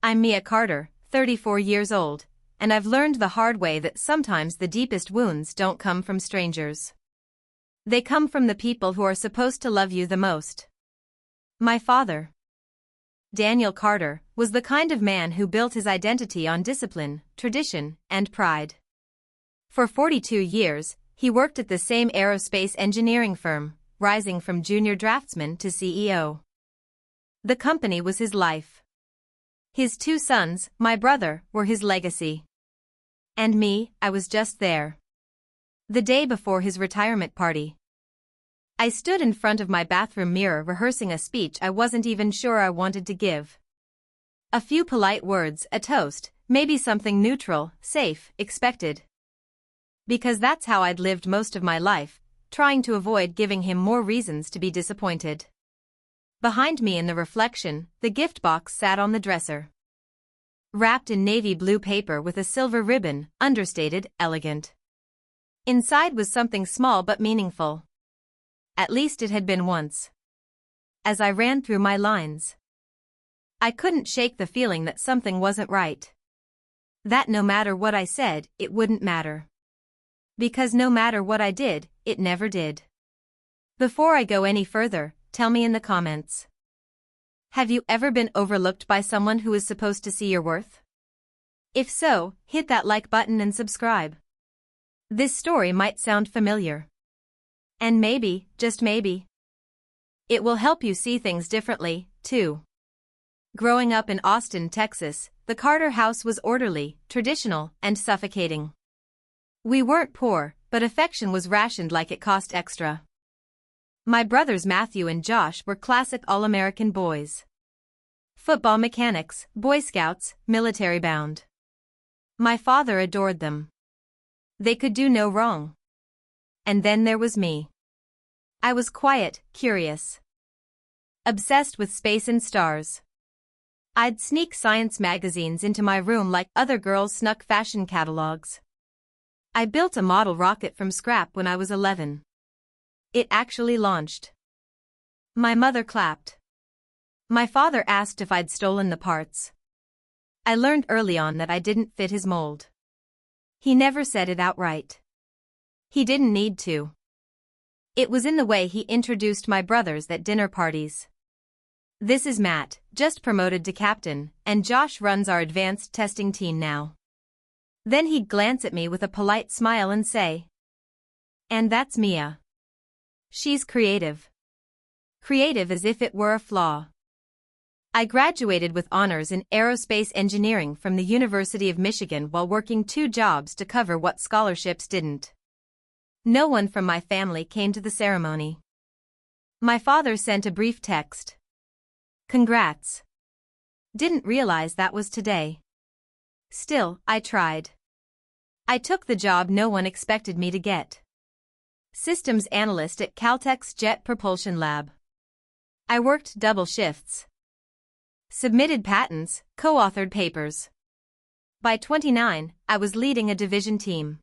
I'm Mia Carter, 34 years old, and I've learned the hard way that sometimes the deepest wounds don't come from strangers. They come from the people who are supposed to love you the most. My father, Daniel Carter, was the kind of man who built his identity on discipline, tradition, and pride. For 42 years, he worked at the same aerospace engineering firm, rising from junior draftsman to CEO. The company was his life. His two sons, my brother, were his legacy. And me, I was just there. The day before his retirement party. I stood in front of my bathroom mirror rehearsing a speech I wasn't even sure I wanted to give. A few polite words, a toast, maybe something neutral, safe, expected. Because that's how I'd lived most of my life, trying to avoid giving him more reasons to be disappointed. Behind me in the reflection, the gift box sat on the dresser. Wrapped in navy blue paper with a silver ribbon, understated, elegant. Inside was something small but meaningful. At least it had been once. As I ran through my lines, I couldn't shake the feeling that something wasn't right. That no matter what I said, it wouldn't matter. Because no matter what I did, it never did. Before I go any further, tell me in the comments. Have you ever been overlooked by someone who is supposed to see your worth? If so, hit that like button and subscribe. This story might sound familiar. And maybe, just maybe, it will help you see things differently, too. Growing up in Austin, Texas, the Carter house was orderly, traditional, and suffocating. We weren't poor, but affection was rationed like it cost extra. My brothers Matthew and Josh were classic all-American boys. Football mechanics, Boy Scouts, military-bound. My father adored them. They could do no wrong. And then there was me. I was quiet, curious. Obsessed with space and stars. I'd sneak science magazines into my room like other girls snuck fashion catalogs. I built a model rocket from scrap when I was 11. It actually launched. My mother clapped. My father asked if I'd stolen the parts. I learned early on that I didn't fit his mold. He never said it outright. He didn't need to. It was in the way he introduced my brothers at dinner parties. This is Matt, just promoted to captain, and Josh runs our advanced testing team now. Then he'd glance at me with a polite smile and say, "And that's Mia. She's creative." Creative as if it were a flaw. I graduated with honors in aerospace engineering from the University of Michigan while working 2 jobs to cover what scholarships didn't. No one from my family came to the ceremony. My father sent a brief text. "Congrats. Didn't realize that was today." Still, I tried. I took the job no one expected me to get. Systems analyst at Caltech's Jet Propulsion Lab. I worked double shifts. Submitted patents, co-authored papers. By 29, I was leading a division team.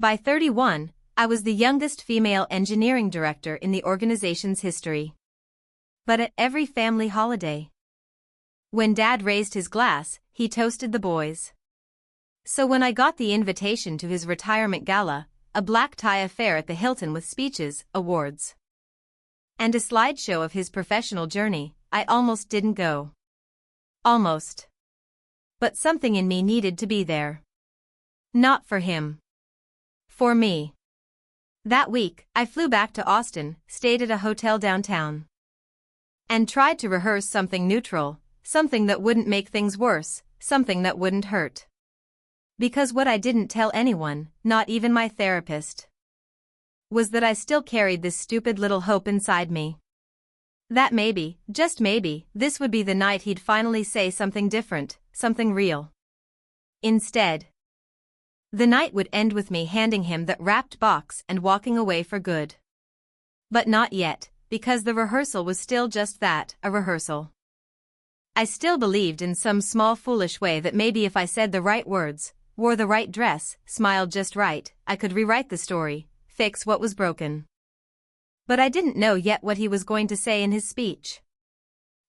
By 31, I was the youngest female engineering director in the organization's history. But at every family holiday, when Dad raised his glass, he toasted the boys. So when I got the invitation to his retirement gala, a black tie affair at the Hilton with speeches, awards, and a slideshow of his professional journey, I almost didn't go. Almost. But something in me needed to be there. Not for him. For me. That week, I flew back to Austin, stayed at a hotel downtown, and tried to rehearse something neutral, something that wouldn't make things worse, something that wouldn't hurt. Because what I didn't tell anyone, not even my therapist, was that I still carried this stupid little hope inside me. That maybe, just maybe, this would be the night he'd finally say something different, something real. Instead, the night would end with me handing him that wrapped box and walking away for good. But not yet, because the rehearsal was still just that, a rehearsal. I still believed in some small foolish way that maybe if I said the right words, wore the right dress, smiled just right, I could rewrite the story, fix what was broken. But I didn't know yet what he was going to say in his speech.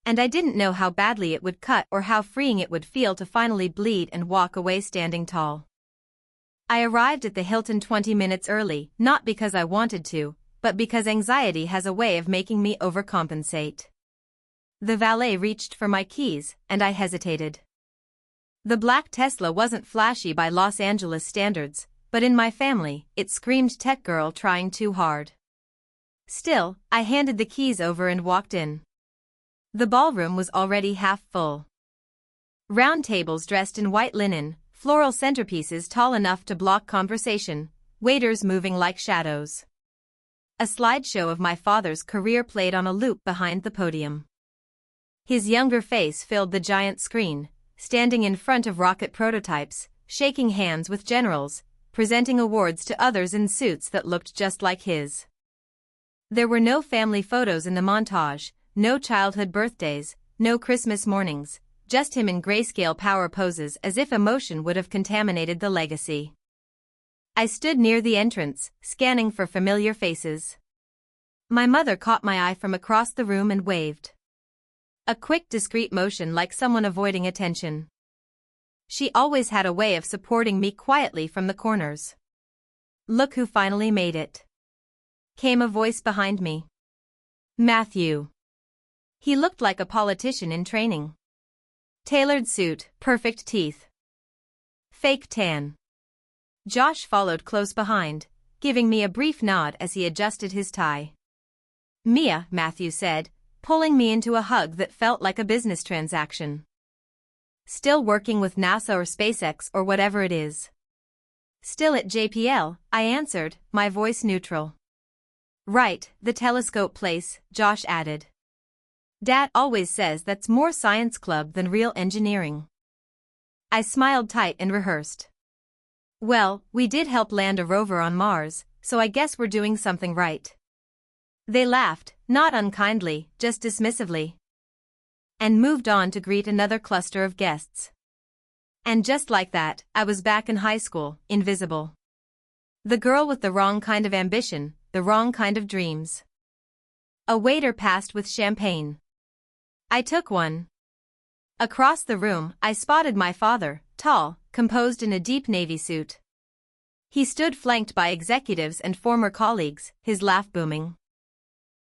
And I didn't know how badly it would cut or how freeing it would feel to finally bleed and walk away standing tall. I arrived at the Hilton 20 minutes early, not because I wanted to, but because anxiety has a way of making me overcompensate. The valet reached for my keys, and I hesitated. The black Tesla wasn't flashy by Los Angeles standards, but in my family, it screamed tech girl trying too hard. Still, I handed the keys over and walked in. The ballroom was already half full. Round tables dressed in white linen, floral centerpieces tall enough to block conversation, waiters moving like shadows. A slideshow of my father's career played on a loop behind the podium. His younger face filled the giant screen, standing in front of rocket prototypes, shaking hands with generals, presenting awards to others in suits that looked just like his. There were no family photos in the montage, no childhood birthdays, no Christmas mornings, just him in grayscale power poses as if emotion would have contaminated the legacy. I stood near the entrance, scanning for familiar faces. My mother caught my eye from across the room and waved. A quick, discreet motion like someone avoiding attention. She always had a way of supporting me quietly from the corners. "Look who finally made it," came a voice behind me. Matthew. He looked like a politician in training. Tailored suit, perfect teeth. Fake tan. Josh followed close behind, giving me a brief nod as he adjusted his tie. "Mia," Matthew said, pulling me into a hug that felt like a business transaction. "Still working with NASA or SpaceX or whatever it is?" "Still at JPL," I answered, my voice neutral. "Right, the telescope place," Josh added. "Dad always says that's more science club than real engineering." I smiled tight and rehearsed. "Well, we did help land a rover on Mars, so I guess we're doing something right." They laughed, not unkindly, just dismissively, and moved on to greet another cluster of guests. And just like that, I was back in high school, invisible. The girl with the wrong kind of ambition, the wrong kind of dreams. A waiter passed with champagne. I took one. Across the room, I spotted my father, tall, composed in a deep navy suit. He stood flanked by executives and former colleagues, his laugh booming.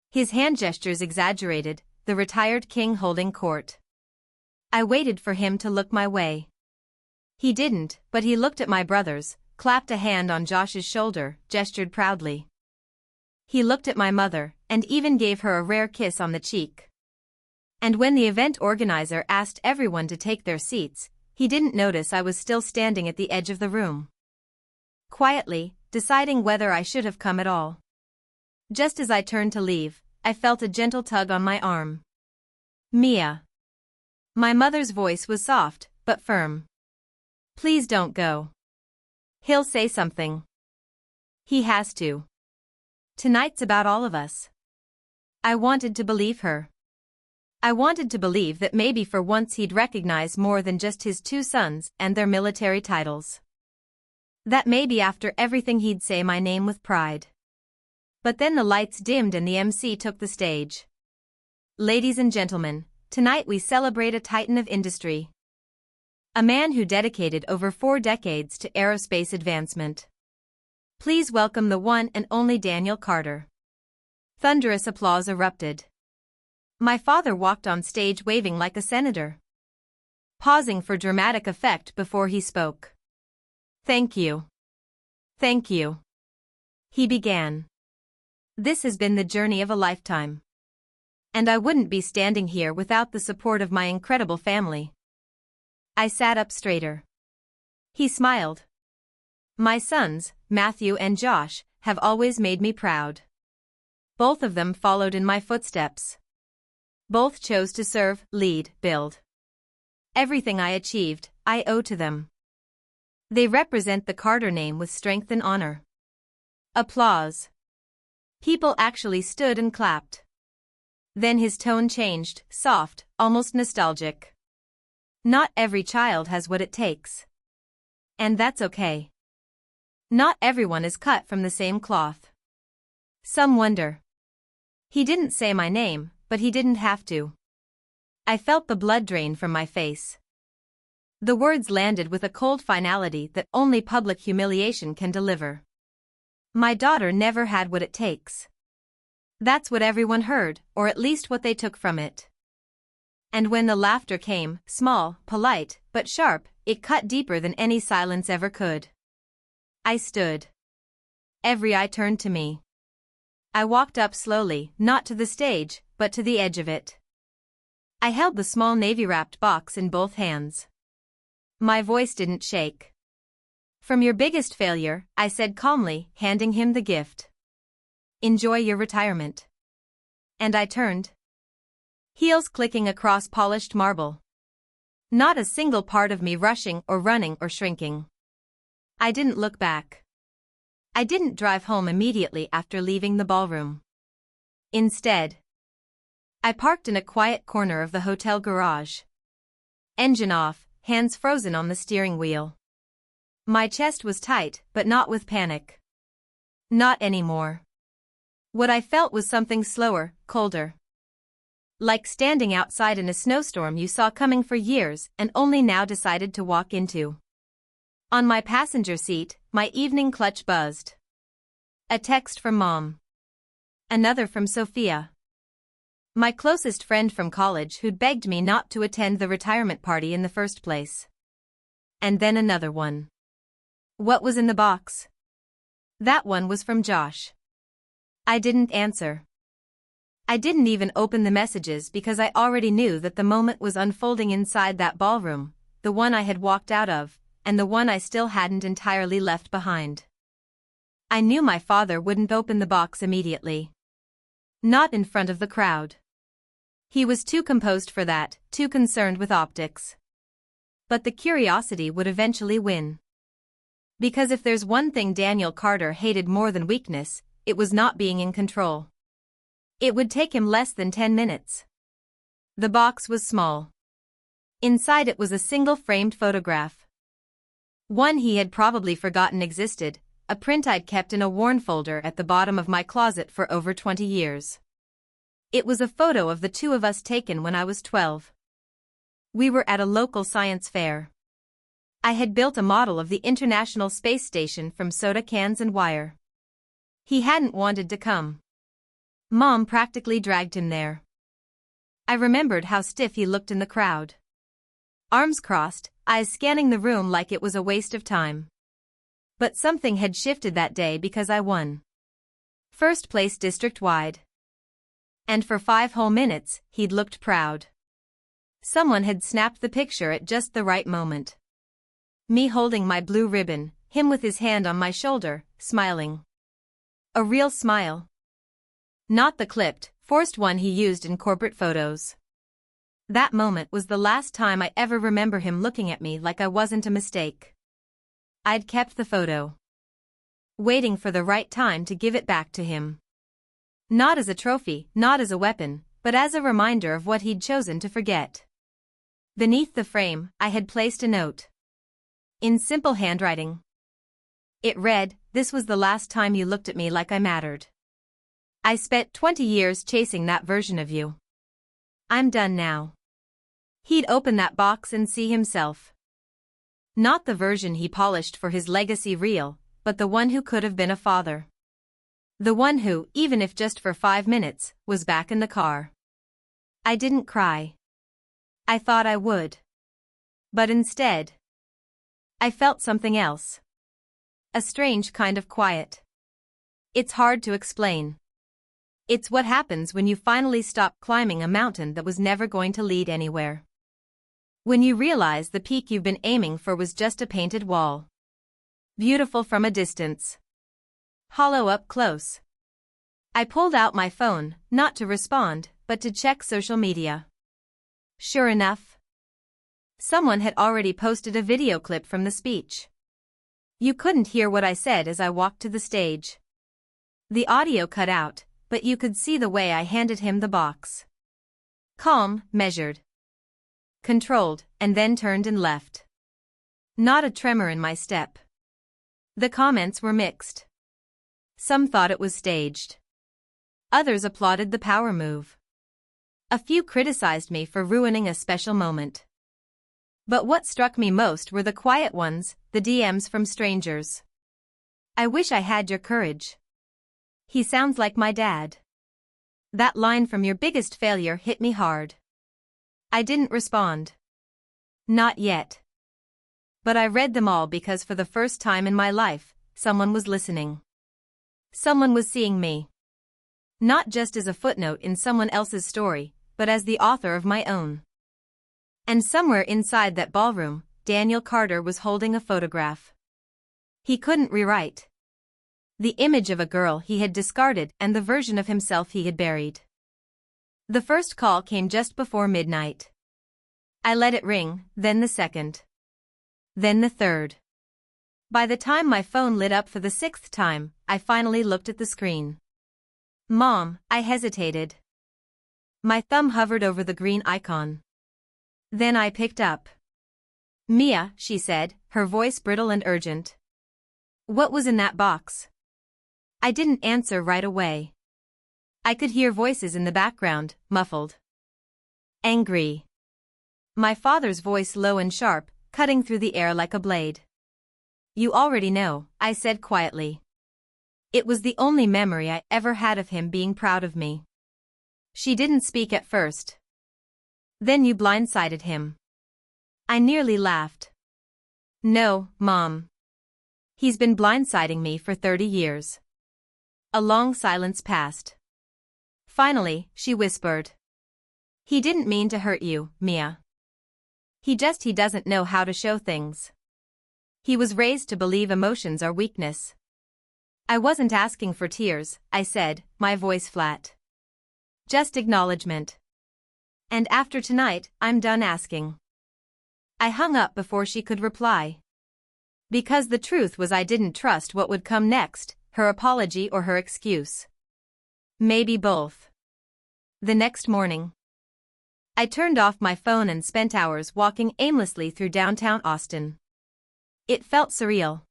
His hand gestures exaggerated, the retired king holding court. I waited for him to look my way. He didn't, but he looked at my brothers, clapped a hand on Josh's shoulder, gestured proudly. He looked at my mother, and even gave her a rare kiss on the cheek. And when the event organizer asked everyone to take their seats, he didn't notice I was still standing at the edge of the room. Quietly, deciding whether I should have come at all. Just as I turned to leave, I felt a gentle tug on my arm. "Mia." My mother's voice was soft, but firm. "Please don't go. He'll say something. He has to. Tonight's about all of us." I wanted to believe her. I wanted to believe that maybe for once he'd recognize more than just his two sons and their military titles. That maybe after everything he'd say my name with pride. But then the lights dimmed and the MC took the stage. "Ladies and gentlemen, tonight we celebrate a titan of industry. A man who dedicated over 4 decades to aerospace advancement. Please welcome the one and only Daniel Carter." Thunderous applause erupted. My father walked on stage waving like a senator, pausing for dramatic effect before he spoke. "Thank you. Thank you." He began. "This has been the journey of a lifetime. And I wouldn't be standing here without the support of my incredible family." I sat up straighter. He smiled. "My sons, Matthew and Josh, have always made me proud. Both of them followed in my footsteps. Both chose to serve, lead, build. Everything I achieved, I owe to them. They represent the Carter name with strength and honor." Applause. People actually stood and clapped. Then his tone changed, soft, almost nostalgic. "Not every child has what it takes. And that's okay. Not everyone is cut from the same cloth. Some wonder." He didn't say my name, but he didn't have to. I felt the blood drain from my face. The words landed with a cold finality that only public humiliation can deliver. My daughter never had what it takes. That's what everyone heard, or at least what they took from it. And when the laughter came, small, polite, but sharp, it cut deeper than any silence ever could. I stood. Every eye turned to me. I walked up slowly, not to the stage, but to the edge of it. I held the small navy-wrapped box in both hands. My voice didn't shake. "From your biggest failure," I said calmly, handing him the gift. "Enjoy your retirement." And I turned. Heels clicking across polished marble. Not a single part of me rushing or running or shrinking. I didn't look back. I didn't drive home immediately after leaving the ballroom. Instead, I parked in a quiet corner of the hotel garage. Engine off, hands frozen on the steering wheel. My chest was tight, but not with panic. Not anymore. What I felt was something slower, colder. Like standing outside in a snowstorm you saw coming for years and only now decided to walk into. On my passenger seat, my evening clutch buzzed. A text from Mom. Another from Sophia. My closest friend from college who'd begged me not to attend the retirement party in the first place. And then another one. What was in the box? That one was from Josh. I didn't answer. I didn't even open the messages because I already knew that the moment was unfolding inside that ballroom, the one I had walked out of, and the one I still hadn't entirely left behind. I knew my father wouldn't open the box immediately. Not in front of the crowd. He was too composed for that, too concerned with optics. But the curiosity would eventually win. Because if there's one thing Daniel Carter hated more than weakness, it was not being in control. It would take him less than 10 minutes. The box was small. Inside it was a single framed photograph. One he had probably forgotten existed, a print I'd kept in a worn folder at the bottom of my closet for over 20 years. It was a photo of the two of us taken when I was 12. We were at a local science fair. I had built a model of the International Space Station from soda cans and wire. He hadn't wanted to come. Mom practically dragged him there. I remembered how stiff he looked in the crowd. Arms crossed, eyes scanning the room like it was a waste of time. But something had shifted that day because I won. First place district-wide. And for 5 whole minutes, he'd looked proud. Someone had snapped the picture at just the right moment. Me holding my blue ribbon, him with his hand on my shoulder, smiling. A real smile. Not the clipped, forced one he used in corporate photos. That moment was the last time I ever remember him looking at me like I wasn't a mistake. I'd kept the photo. Waiting for the right time to give it back to him. Not as a trophy, not as a weapon, but as a reminder of what he'd chosen to forget. Beneath the frame, I had placed a note. In simple handwriting. It read, "This was the last time you looked at me like I mattered. I spent 20 years chasing that version of you. I'm done now." He'd open that box and see himself. Not the version he polished for his legacy reel, but the one who could have been a father. The one who, even if just for 5 minutes, was back in the car. I didn't cry. I thought I would. But instead, I felt something else. A strange kind of quiet. It's hard to explain. It's what happens when you finally stop climbing a mountain that was never going to lead anywhere. When you realize the peak you've been aiming for was just a painted wall. Beautiful from a distance. Hollow up close. I pulled out my phone, not to respond, but to check social media. Sure enough, someone had already posted a video clip from the speech. You couldn't hear what I said as I walked to the stage. The audio cut out, but you could see the way I handed him the box. Calm, measured. Controlled, and then turned and left. Not a tremor in my step. The comments were mixed. Some thought it was staged. Others applauded the power move. A few criticized me for ruining a special moment. But what struck me most were the quiet ones, the DMs from strangers. I wish I had your courage. He sounds like my dad. That line from your biggest failure hit me hard. I didn't respond. Not yet. But I read them all because for the first time in my life, someone was listening. Someone was seeing me. Not just as a footnote in someone else's story, but as the author of my own. And somewhere inside that ballroom, Daniel Carter was holding a photograph. He couldn't rewrite the image of a girl he had discarded and the version of himself he had buried. The first call came just before midnight. I let it ring, then the second. Then the third. By the time my phone lit up for the sixth time, I finally looked at the screen. Mom, I hesitated. My thumb hovered over the green icon. Then I picked up. Mia, she said, her voice brittle and urgent. What was in that box? I didn't answer right away. I could hear voices in the background, muffled. Angry. My father's voice low and sharp, cutting through the air like a blade. You already know, I said quietly. It was the only memory I ever had of him being proud of me. She didn't speak at first. Then you blindsided him. I nearly laughed. No, Mom. He's been blindsiding me for 30 years. A long silence passed. Finally, she whispered. He didn't mean to hurt you, Mia. He doesn't know how to show things. He was raised to believe emotions are weakness. I wasn't asking for tears, I said, my voice flat. Just acknowledgement. And after tonight, I'm done asking. I hung up before she could reply. Because the truth was I didn't trust what would come next, her apology or her excuse. Maybe both. The next morning, I turned off my phone and spent hours walking aimlessly through downtown Austin. It felt surreal.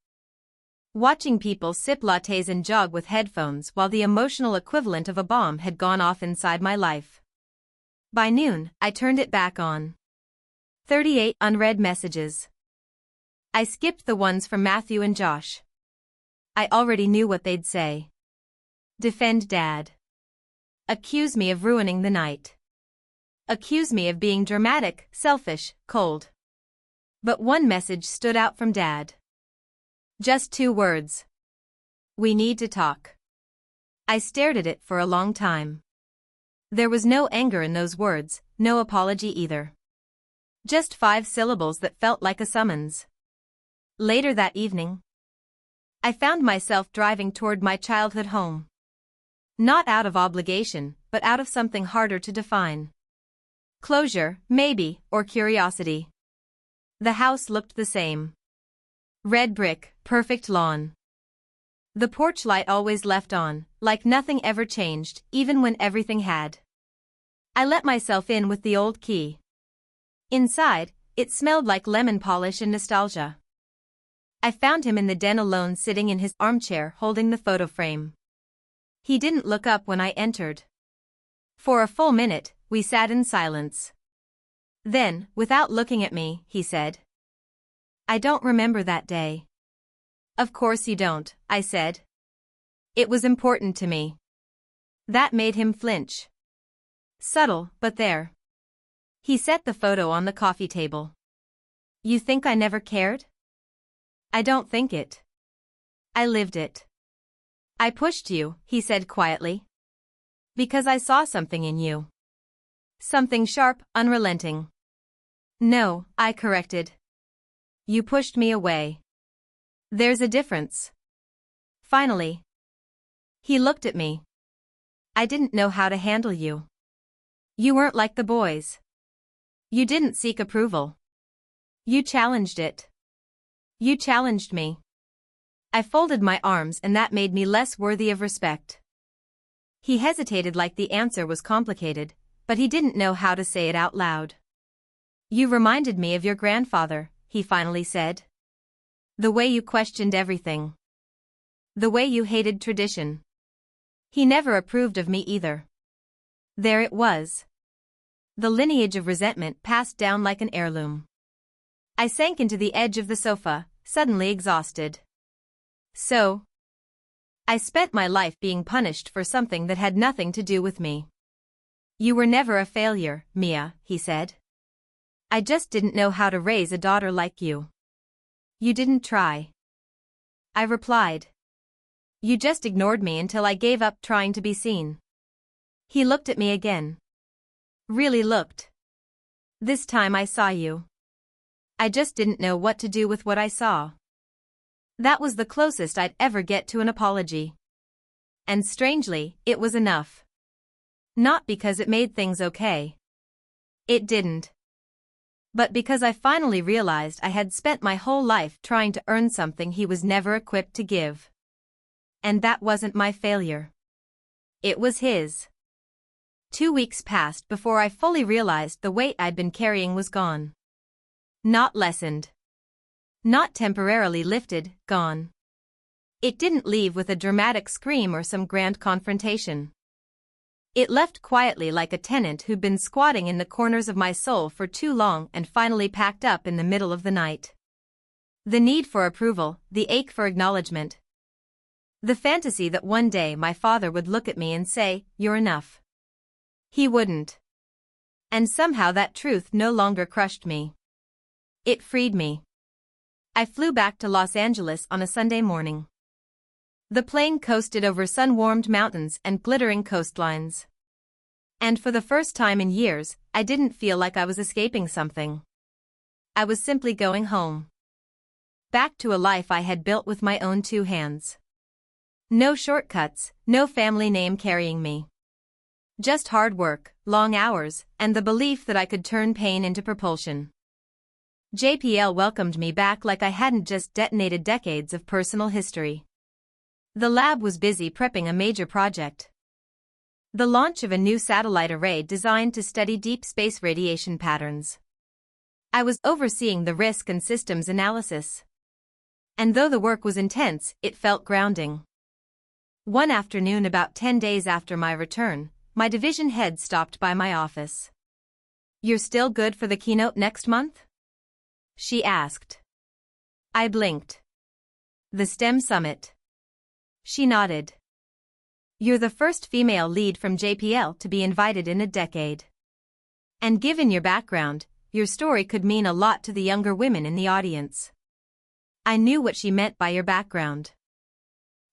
Watching people sip lattes and jog with headphones while the emotional equivalent of a bomb had gone off inside my life. By noon, I turned it back on. 38 unread messages. I skipped the ones from Matthew and Josh. I already knew what they'd say. Defend Dad. Accuse me of ruining the night. Accuse me of being dramatic, selfish, cold. But one message stood out from Dad. Just 2 words. We need to talk. I stared at it for a long time. There was no anger in those words, no apology either. Just 5 syllables that felt like a summons. Later that evening, I found myself driving toward my childhood home. Not out of obligation, but out of something harder to define. Closure, maybe, or curiosity. The house looked the same. Red brick, perfect lawn. The porch light always left on, like nothing ever changed, even when everything had. I let myself in with the old key. Inside, it smelled like lemon polish and nostalgia. I found him in the den alone, sitting in his armchair holding the photo frame. He didn't look up when I entered. For a full minute, we sat in silence. Then, without looking at me, he said, I don't remember that day. Of course you don't, I said. It was important to me. That made him flinch. Subtle, but there. He set the photo on the coffee table. You think I never cared? I don't think it. I lived it. I pushed you, he said quietly. Because I saw something in you. Something sharp, unrelenting. No, I corrected. You pushed me away. There's a difference. Finally. He looked at me. I didn't know how to handle you. You weren't like the boys. You didn't seek approval. You challenged it. You challenged me. I folded my arms, and that made me less worthy of respect. He hesitated, like the answer was complicated, but he didn't know how to say it out loud. You reminded me of your grandfather, he finally said. The way you questioned everything. The way you hated tradition. He never approved of me either. There it was. The lineage of resentment passed down like an heirloom. I sank into the edge of the sofa, suddenly exhausted. So, I spent my life being punished for something that had nothing to do with me. You were never a failure, Mia, he said. I just didn't know how to raise a daughter like you. You didn't try. I replied. You just ignored me until I gave up trying to be seen. He looked at me again. Really looked. This time I saw you. I just didn't know what to do with what I saw. That was the closest I'd ever get to an apology. And strangely, it was enough. Not because it made things okay. It didn't. But because I finally realized I had spent my whole life trying to earn something he was never equipped to give. And that wasn't my failure. It was his. 2 weeks passed before I fully realized the weight I'd been carrying was gone. Not lessened. Not temporarily lifted, gone. It didn't leave with a dramatic scream or some grand confrontation. It left quietly like a tenant who'd been squatting in the corners of my soul for too long and finally packed up in the middle of the night. The need for approval, the ache for acknowledgement. The fantasy that one day my father would look at me and say, "You're enough." He wouldn't. And somehow that truth no longer crushed me. It freed me. I flew back to Los Angeles on a Sunday morning. The plane coasted over sun-warmed mountains and glittering coastlines. And for the first time in years, I didn't feel like I was escaping something. I was simply going home. Back to a life I had built with my own 2 hands. No shortcuts, no family name carrying me. Just hard work, long hours, and the belief that I could turn pain into propulsion. JPL welcomed me back like I hadn't just detonated decades of personal history. The lab was busy prepping a major project. The launch of a new satellite array designed to study deep space radiation patterns. I was overseeing the risk and systems analysis. And though the work was intense, it felt grounding. One afternoon about 10 days after my return, my division head stopped by my office. "You're still good for the keynote next month?" she asked. I blinked. "The STEM Summit." She nodded. "You're the first female lead from JPL to be invited in a decade. And given your background, your story could mean a lot to the younger women in the audience." I knew what she meant by your background.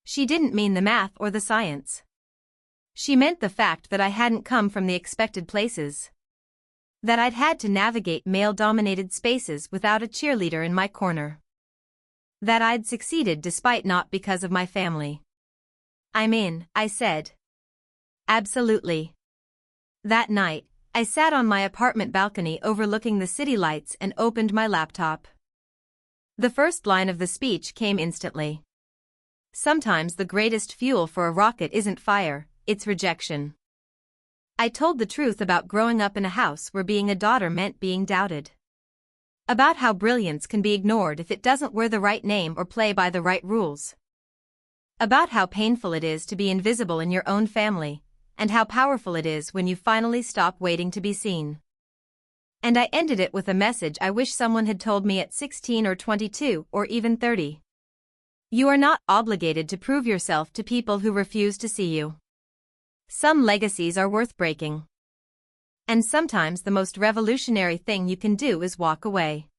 She didn't mean the math or the science. She meant the fact that I hadn't come from the expected places. That I'd had to navigate male-dominated spaces without a cheerleader in my corner. That I'd succeeded despite not because of my family. "I'm in," I said. "Absolutely." That night, I sat on my apartment balcony overlooking the city lights and opened my laptop. The first line of the speech came instantly. Sometimes the greatest fuel for a rocket isn't fire, it's rejection. I told the truth about growing up in a house where being a daughter meant being doubted. About how brilliance can be ignored if it doesn't wear the right name or play by the right rules. About how painful it is to be invisible in your own family, and how powerful it is when you finally stop waiting to be seen. And I ended it with a message I wish someone had told me at 16 or 22 or even 30. You are not obligated to prove yourself to people who refuse to see you. Some legacies are worth breaking. And sometimes the most revolutionary thing you can do is walk away.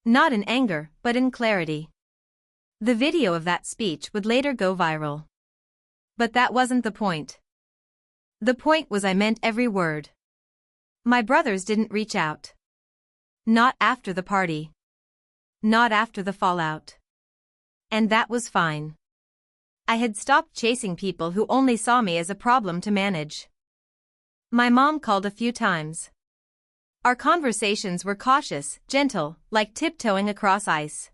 Not in anger, but in clarity. The video of that speech would later go viral. But that wasn't the point. The point was I meant every word. My brothers didn't reach out. Not after the party. Not after the fallout. And that was fine. I had stopped chasing people who only saw me as a problem to manage. My mom called a few times. Our conversations were cautious, gentle, like tiptoeing across ice.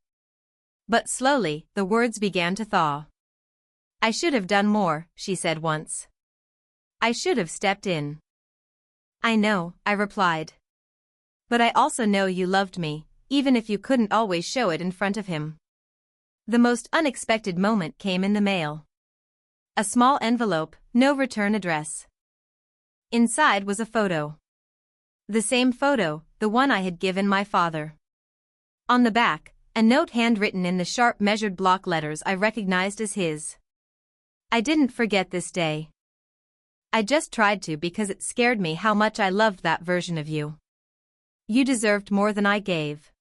But slowly, the words began to thaw. "I should have done more," she said once. "I should have stepped in." "I know," I replied. "But I also know you loved me, even if you couldn't always show it in front of him." The most unexpected moment came in the mail. A small envelope, no return address. Inside was a photo. The same photo, the one I had given my father. On the back, a note handwritten in the sharp measured block letters I recognized as his. I didn't forget this day. I just tried to because it scared me how much I loved that version of you. You deserved more than I gave.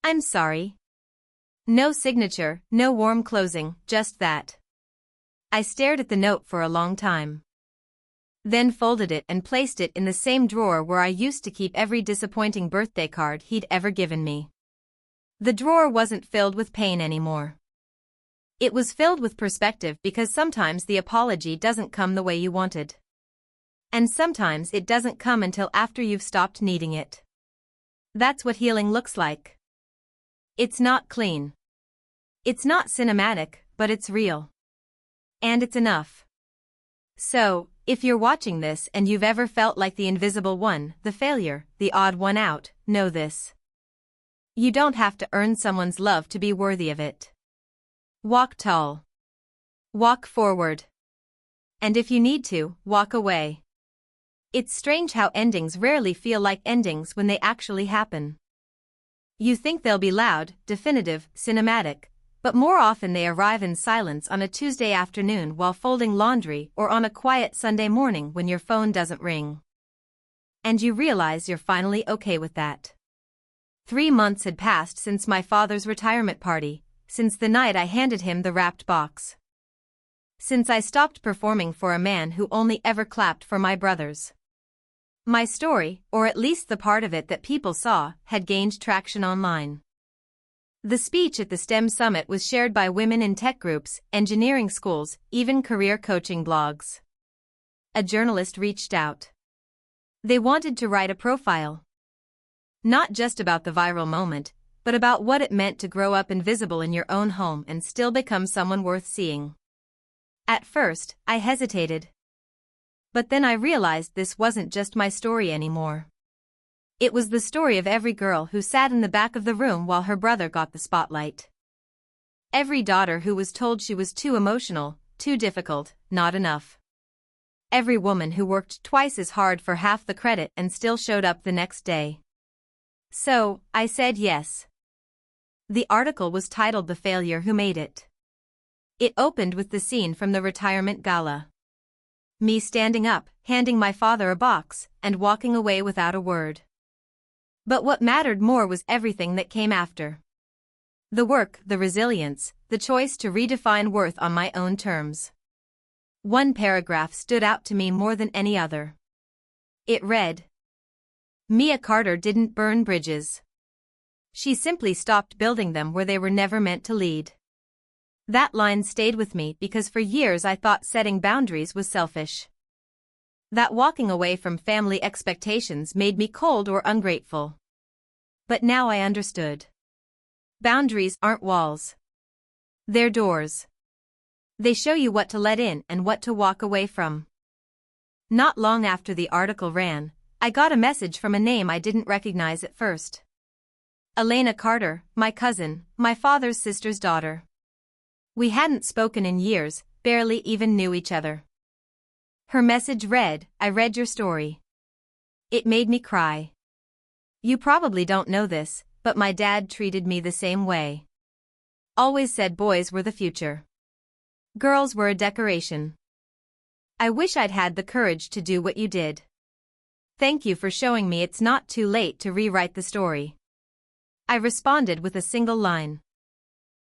I'm sorry. No signature, no warm closing, just that. I stared at the note for a long time. Then folded it and placed it in the same drawer where I used to keep every disappointing birthday card he'd ever given me. The drawer wasn't filled with pain anymore. It was filled with perspective because sometimes the apology doesn't come the way you wanted. And sometimes it doesn't come until after you've stopped needing it. That's what healing looks like. It's not clean. It's not cinematic, but it's real. And it's enough. So, if you're watching this and you've ever felt like the invisible one, the failure, the odd one out, know this. You don't have to earn someone's love to be worthy of it. Walk tall. Walk forward. And if you need to, walk away. It's strange how endings rarely feel like endings when they actually happen. You think they'll be loud, definitive, cinematic, but more often they arrive in silence on a Tuesday afternoon while folding laundry or on a quiet Sunday morning when your phone doesn't ring. And you realize you're finally okay with that. 3 months had passed since my father's retirement party, since the night I handed him the wrapped box. Since I stopped performing for a man who only ever clapped for my brothers. My story, or at least the part of it that people saw, had gained traction online. The speech at the STEM Summit was shared by women in tech groups, engineering schools, even career coaching blogs. A journalist reached out. They wanted to write a profile. Not just about the viral moment, but about what it meant to grow up invisible in your own home and still become someone worth seeing. At first, I hesitated. But then I realized this wasn't just my story anymore. It was the story of every girl who sat in the back of the room while her brother got the spotlight. Every daughter who was told she was too emotional, too difficult, not enough. Every woman who worked twice as hard for half the credit and still showed up the next day. So, I said yes. The article was titled The Failure Who Made It. It opened with the scene from the retirement gala. Me standing up, handing my father a box, and walking away without a word. But what mattered more was everything that came after. The work, the resilience, the choice to redefine worth on my own terms. One paragraph stood out to me more than any other. It read, Mia Carter didn't burn bridges. She simply stopped building them where they were never meant to lead. That line stayed with me because for years I thought setting boundaries was selfish. That walking away from family expectations made me cold or ungrateful. But now I understood. Boundaries aren't walls. They're doors. They show you what to let in and what to walk away from. Not long after the article ran, I got a message from a name I didn't recognize at first. Elena Carter, my cousin, my father's sister's daughter. We hadn't spoken in years, barely even knew each other. Her message read, I read your story. It made me cry. You probably don't know this, but my dad treated me the same way. Always said boys were the future. Girls were a decoration. I wish I'd had the courage to do what you did. Thank you for showing me it's not too late to rewrite the story. I responded with a single line.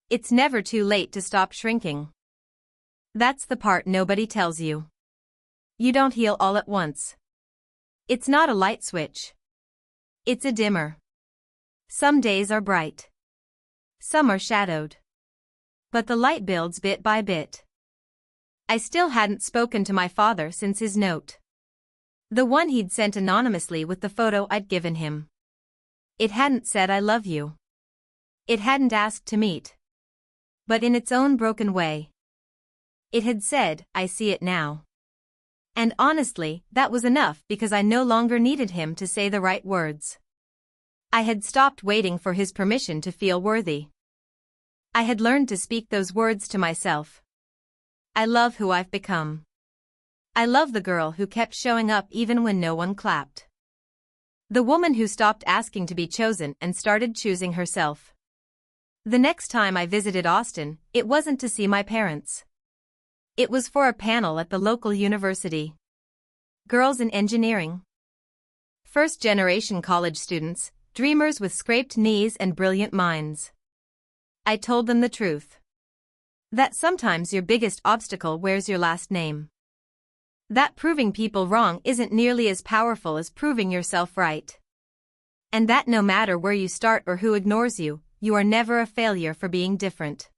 It's never too late to stop shrinking. That's the part nobody tells you. You don't heal all at once. It's not a light switch. It's a dimmer. Some days are bright. Some are shadowed. But the light builds bit by bit. I still hadn't spoken to my father since his note. The one he'd sent anonymously with the photo I'd given him. It hadn't said I love you. It hadn't asked to meet. But in its own broken way. It had said, I see it now. And honestly, that was enough because I no longer needed him to say the right words. I had stopped waiting for his permission to feel worthy. I had learned to speak those words to myself. I love who I've become. I love the girl who kept showing up even when no one clapped. The woman who stopped asking to be chosen and started choosing herself. The next time I visited Austin, it wasn't to see my parents. It was for a panel at the local university. Girls in engineering. First-generation college students, dreamers with scraped knees and brilliant minds. I told them the truth. That sometimes your biggest obstacle wears your last name. That proving people wrong isn't nearly as powerful as proving yourself right. And that no matter where you start or who ignores you, you are never a failure for being different.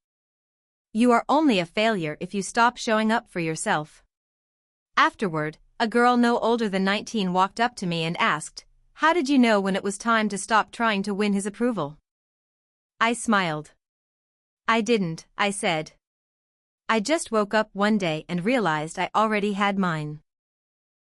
You are only a failure if you stop showing up for yourself. Afterward, a girl no older than 19 walked up to me and asked, "How did you know when it was time to stop trying to win his approval?" I smiled. "I didn't," I said. "I just woke up one day and realized I already had mine."